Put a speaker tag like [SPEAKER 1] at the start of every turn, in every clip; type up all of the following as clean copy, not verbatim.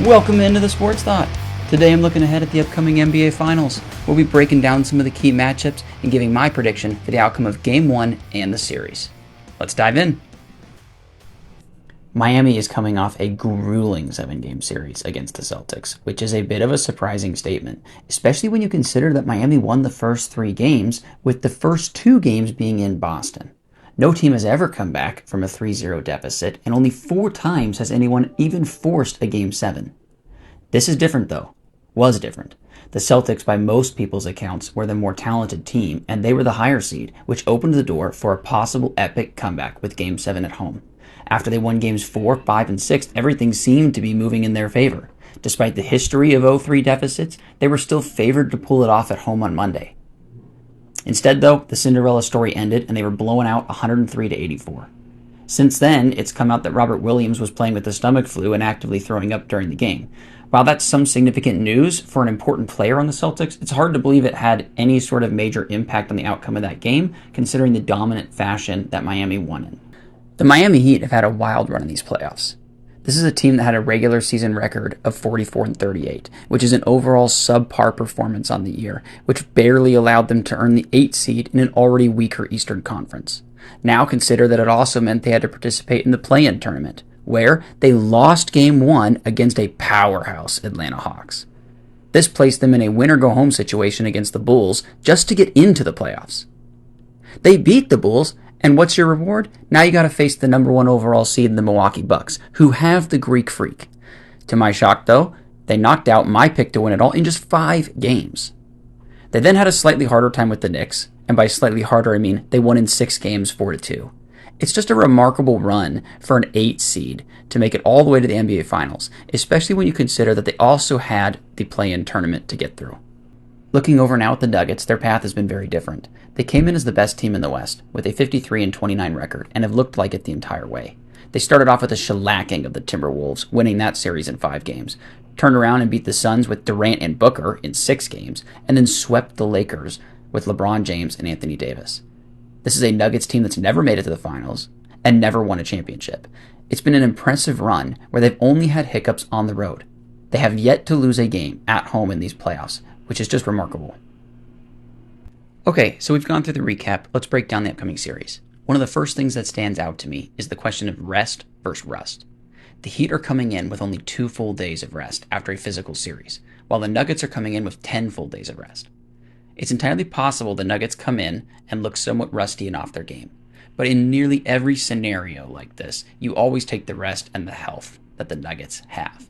[SPEAKER 1] Welcome into the Sports Thought. Today I'm looking ahead at the upcoming NBA Finals. We'll be breaking down some of the key matchups and giving my prediction for the outcome of Game 1 and the series. Let's dive in. Miami is coming off a grueling 7-game series against the Celtics, which is a bit of a surprising statement, especially when you consider that Miami won the first 3 games, with the first 2 games being in Boston. No team has ever come back from a 3-0 deficit, and only 4 times has anyone even forced a Game 7. This is different though. Was different. The Celtics, by most people's accounts, were the more talented team, and they were the higher seed, which opened the door for a possible epic comeback with Game 7 at home. After they won Games 4, 5, and 6, everything seemed to be moving in their favor. Despite the history of 0-3 deficits, they were still favored to pull it off at home on Monday. Instead, though, the Cinderella story ended and they were blown out 103-84. Since then, it's come out that Robert Williams was playing with the stomach flu and actively throwing up during the game. While that's some significant news for an important player on the Celtics, it's hard to believe it had any sort of major impact on the outcome of that game, considering the dominant fashion that Miami won in. The Miami Heat have had a wild run in these playoffs. This is a team that had a regular season record of 44-38, which is an overall subpar performance on the year, which barely allowed them to earn the 8th seed in an already weaker Eastern Conference. Now consider that it also meant they had to participate in the play-in tournament, where they lost Game 1 against a powerhouse Atlanta Hawks. This placed them in a win-or-go-home situation against the Bulls just to get into the playoffs. They beat the Bulls, and what's your reward? Now you gotta face the number 1 overall seed, the Milwaukee Bucks, who have the Greek Freak. To my shock, though, they knocked out my pick to win it all in just 5 games. They then had a slightly harder time with the Knicks, and by slightly harder I mean they won in 6 games 4-2. It's just a remarkable run for an 8 seed to make it all the way to the NBA Finals, especially when you consider that they also had the play-in tournament to get through. Looking over now at the Nuggets, their path has been very different. They came in as the best team in the West, with a 53-29 record, and have looked like it the entire way. They started off with a shellacking of the Timberwolves, winning that series in 5 games, turned around and beat the Suns with Durant and Booker in 6 games, and then swept the Lakers with LeBron James and Anthony Davis. This is a Nuggets team that's never made it to the finals and never won a championship. It's been an impressive run where they've only had hiccups on the road. They have yet to lose a game at home in these playoffs, which is just remarkable. Okay, so we've gone through the recap. Let's break down the upcoming series. One of the first things that stands out to me is the question of rest versus rust. The Heat are coming in with only 2 full days of rest after a physical series, while the Nuggets are coming in with 10 full days of rest. It's entirely possible the Nuggets come in and look somewhat rusty and off their game. But in nearly every scenario like this, you always take the rest and the health that the Nuggets have.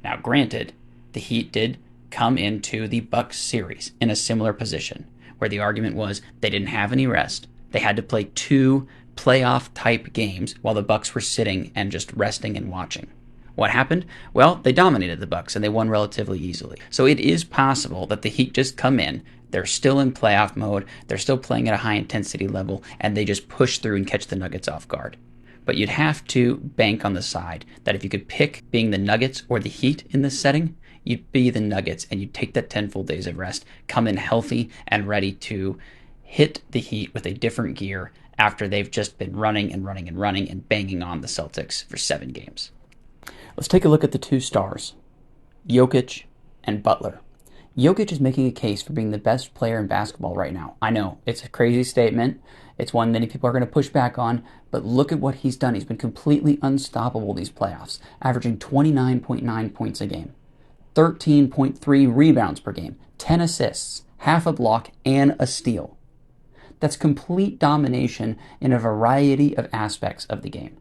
[SPEAKER 1] Now granted, the Heat did come into the Bucks series in a similar position, where the argument was they didn't have any rest. They had to play 2 playoff-type games while the Bucks were sitting and just resting and watching. What happened? Well, they dominated the Bucks and they won relatively easily. So it is possible that the Heat just come in, they're still in playoff mode, they're still playing at a high-intensity level, and they just push through and catch the Nuggets off guard. But you'd have to bank on the side that if you could pick being the Nuggets or the Heat in this setting, you'd be the Nuggets and you'd take that 10 full days of rest, come in healthy and ready to hit the Heat with a different gear after they've just been running and banging on the Celtics for 7 games. Let's take a look at the 2 stars, Jokic and Butler. Jokic is making a case for being the best player in basketball right now. I know, it's a crazy statement. It's one many people are going to push back on, but look at what he's done. He's been completely unstoppable these playoffs, averaging 29.9 points a game, 13.3 rebounds per game, 10 assists, half a block, and a steal. That's complete domination in a variety of aspects of the game.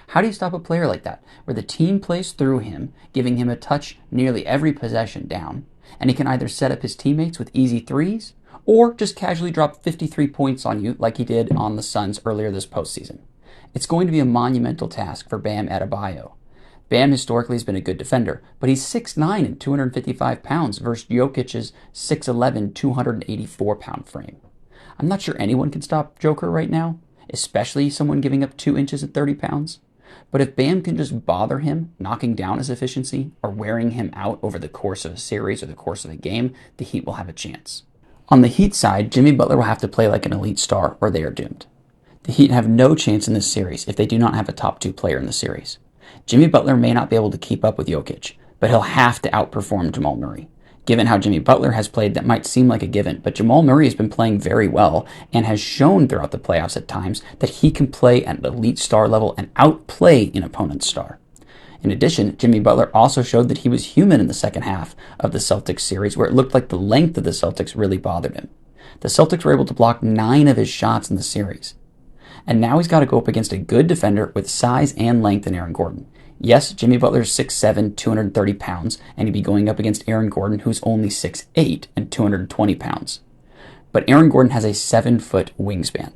[SPEAKER 1] How do you stop a player like that, where the team plays through him, giving him a touch nearly every possession down, and he can either set up his teammates with easy threes, or just casually drop 53 points on you like he did on the Suns earlier this postseason? It's going to be a monumental task for Bam Adebayo. Bam historically has been a good defender, but he's 6'9 and 255 pounds versus Jokic's 6'11, 284-pound frame. I'm not sure anyone can stop Joker right now, especially someone giving up 2 inches at 30 pounds. But if Bam can just bother him, knocking down his efficiency, or wearing him out over the course of a series or the course of a game, the Heat will have a chance. On the Heat side, Jimmy Butler will have to play like an elite star, or they are doomed. The Heat have no chance in this series if they do not have a top 2 player in the series. Jimmy Butler may not be able to keep up with Jokic, but he'll have to outperform Jamal Murray. Given how Jimmy Butler has played, that might seem like a given, but Jamal Murray has been playing very well and has shown throughout the playoffs at times that he can play at an elite star level and outplay an opponent's star. In addition, Jimmy Butler also showed that he was human in the second half of the Celtics series, where it looked like the length of the Celtics really bothered him. The Celtics were able to block 9 of his shots in the series. And now he's got to go up against a good defender with size and length in Aaron Gordon. Yes, Jimmy Butler's 6'7", 230 pounds, and he'd be going up against Aaron Gordon, who's only 6'8" and 220 pounds. But Aaron Gordon has a 7-foot wingspan.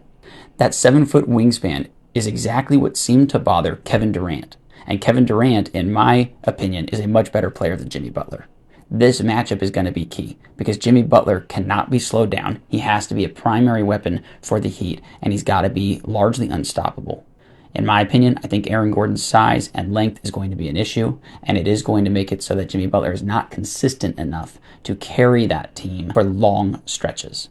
[SPEAKER 1] That 7-foot wingspan is exactly what seemed to bother Kevin Durant. And Kevin Durant, in my opinion, is a much better player than Jimmy Butler. This matchup is going to be key because Jimmy Butler cannot be slowed down. He has to be a primary weapon for the Heat, and he's got to be largely unstoppable. In my opinion, I think Aaron Gordon's size and length is going to be an issue, and it is going to make it so that Jimmy Butler is not consistent enough to carry that team for long stretches.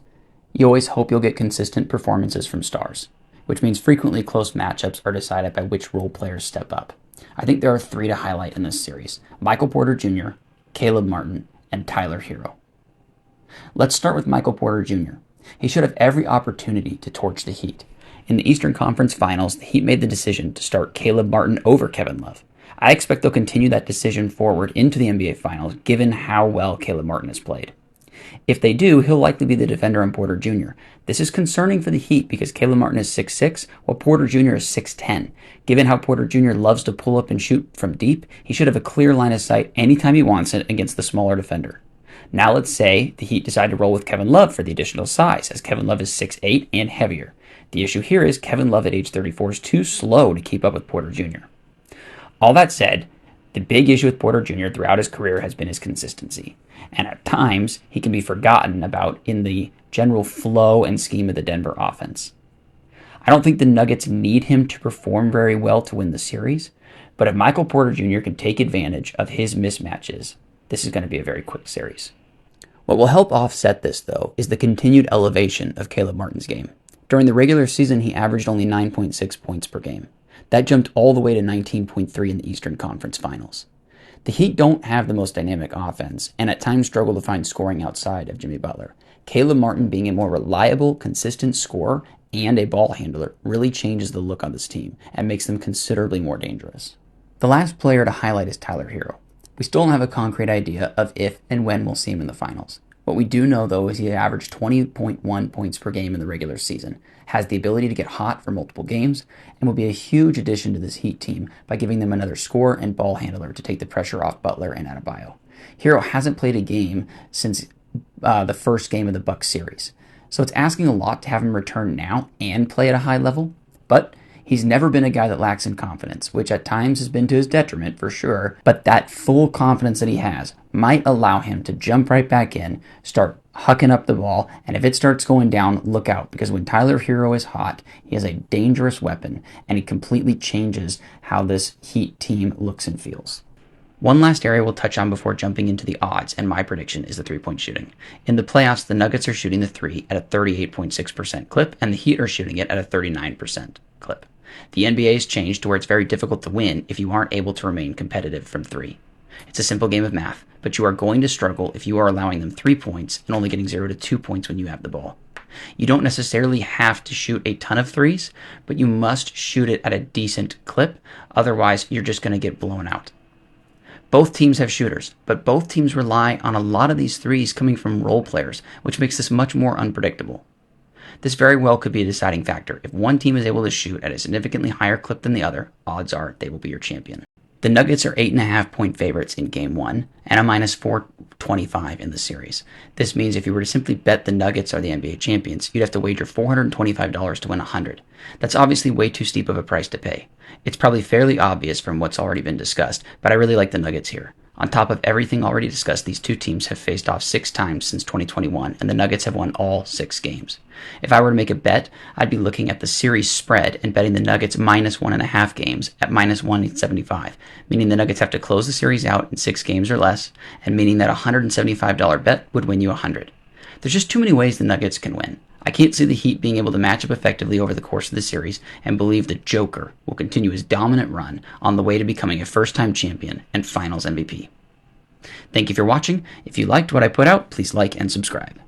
[SPEAKER 1] You always hope you'll get consistent performances from stars, which means frequently close matchups are decided by which role players step up. I think there are 3 to highlight in this series: Michael Porter Jr., Caleb Martin, and Tyler Herro. Let's start with Michael Porter Jr. He should have every opportunity to torch the Heat. In the Eastern Conference Finals, the Heat made the decision to start Caleb Martin over Kevin Love. I expect they'll continue that decision forward into the NBA Finals, given how well Caleb Martin has played. If they do, he'll likely be the defender on Porter Jr. This is concerning for the Heat because Caleb Martin is 6'6", while Porter Jr. is 6'10". Given how Porter Jr. loves to pull up and shoot from deep, he should have a clear line of sight anytime he wants it against the smaller defender. Now let's say the Heat decide to roll with Kevin Love for the additional size, as Kevin Love is 6'8" and heavier. The issue here is Kevin Love at age 34 is too slow to keep up with Porter Jr. All that said, the big issue with Porter Jr. throughout his career has been his consistency, and at times he can be forgotten about in the general flow and scheme of the Denver offense. I don't think the Nuggets need him to perform very well to win the series, but if Michael Porter Jr. can take advantage of his mismatches, this is going to be a very quick series. What will help offset this, though, is the continued elevation of Caleb Martin's game. During the regular season, he averaged only 9.6 points per game. That jumped all the way to 19.3 in the Eastern Conference Finals. The Heat don't have the most dynamic offense, and at times struggle to find scoring outside of Jimmy Butler. Caleb Martin being a more reliable, consistent scorer and a ball handler really changes the look on this team and makes them considerably more dangerous. The last player to highlight is Tyler Herro. We still don't have a concrete idea of if and when we'll see him in the finals. What we do know, though, is he averaged 20.1 points per game in the regular season, has the ability to get hot for multiple games, and will be a huge addition to this Heat team by giving them another scorer and ball handler to take the pressure off Butler and Adebayo. Herro hasn't played a game since the first game of the Bucks series, so it's asking a lot to have him return now and play at a high level, but he's never been a guy that lacks in confidence, which at times has been to his detriment for sure, but that full confidence that he has might allow him to jump right back in, start hucking up the ball, and if it starts going down, look out, because when Tyler Herro is hot, he is a dangerous weapon, and he completely changes how this Heat team looks and feels. One last area we'll touch on before jumping into the odds, and my prediction is the three-point shooting. In the playoffs, the Nuggets are shooting the three at a 38.6% clip, and the Heat are shooting it at a 39% clip. The NBA has changed to where it's very difficult to win if you aren't able to remain competitive from three. It's a simple game of math, but you are going to struggle if you are allowing them 3 points and only getting 0 to 2 points when you have the ball. You don't necessarily have to shoot a ton of threes, but you must shoot it at a decent clip, otherwise you're just going to get blown out. Both teams have shooters, but both teams rely on a lot of these threes coming from role players, which makes this much more unpredictable. This very well could be a deciding factor. If one team is able to shoot at a significantly higher clip than the other, odds are they will be your champion. The Nuggets are 8.5-point favorites in Game 1 and a minus 425 in the series. This means if you were to simply bet the Nuggets are the NBA champions, you'd have to wager $425 to win $100. That's obviously way too steep of a price to pay. It's probably fairly obvious from what's already been discussed, but I really like the Nuggets here. On top of everything already discussed, these two teams have faced off 6 times since 2021, and the Nuggets have won all 6 games. If I were to make a bet, I'd be looking at the series spread and betting the Nuggets minus 1.5 games at minus 175, meaning the Nuggets have to close the series out in 6 games or less, and meaning that a $175 bet would win you $100. There's just too many ways the Nuggets can win. I can't see the Heat being able to match up effectively over the course of the series and believe the Joker will continue his dominant run on the way to becoming a first-time champion and Finals MVP. Thank you for watching. If you liked what I put out, please like and subscribe.